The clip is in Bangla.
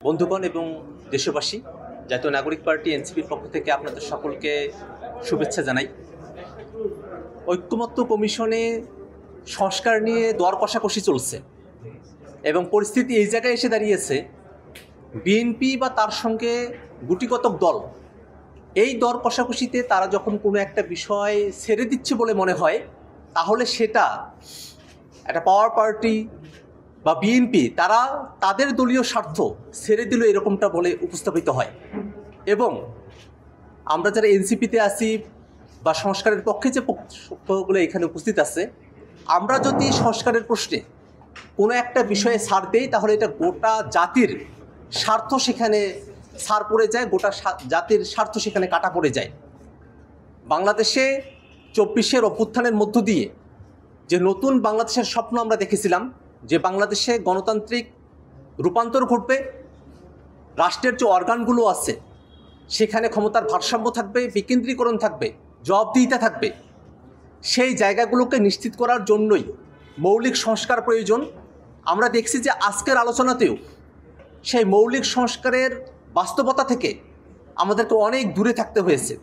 বন্ধুগণ এবং দেশবাসী, জাতীয় নাগরিক পার্টি এনসিপির পক্ষ থেকে আপনাদের সকলকে শুভেচ্ছা জানাই। ঐক্যমত্য কমিশনে সংস্কার নিয়ে দর কষাকষি চলছে এবং পরিস্থিতি এই জায়গায় এসে দাঁড়িয়েছে, বিএনপি বা তার সঙ্গে গুটিকতক দল এই দর কষাকষিতে তারা যখন কোনো একটা বিষয় ছেড়ে দিচ্ছে বলে মনে হয়, তাহলে সেটা একটা পাওয়ার পার্টি বা বিএনপি তারা তাদের দলীয় স্বার্থ ছেড়ে দিল এরকমটা বলে উপস্থাপিত হয়। এবং আমরা যারা এনসিপিতে আছি বা সংস্কারের পক্ষে যে পক্ষগুলো এখানে উপস্থিত আছে, আমরা যদি সংস্কারের প্রশ্নে কোনো একটা বিষয়ে ছাড় দেই, তাহলে এটা গোটা জাতির স্বার্থ সেখানে ছাড় পড়ে যায়, গোটা জাতির স্বার্থ সেখানে কাটা পড়ে যায়। বাংলাদেশে 24-এর অভ্যুত্থানের মধ্য দিয়ে যে নতুন বাংলাদেশের স্বপ্ন আমরা দেখেছিলাম, যে বাংলাদেশে গণতান্ত্রিক রূপান্তর ঘটবে, রাষ্ট্রের যে অর্গানগুলো আছে সেখানে ক্ষমতার ভারসাম্য থাকবে, বিকেন্দ্রীকরণ থাকবে, জবাবদিহিতা থাকবে, সেই জায়গাগুলোকে নিশ্চিত করার জন্যই মৌলিক সংস্কার প্রয়োজন। আমরা দেখছি যে আজকের আলোচনাতেও সেই মৌলিক সংস্কারের বাস্তবতা থেকে আমাদেরকে অনেক দূরে থাকতে হয়েছে।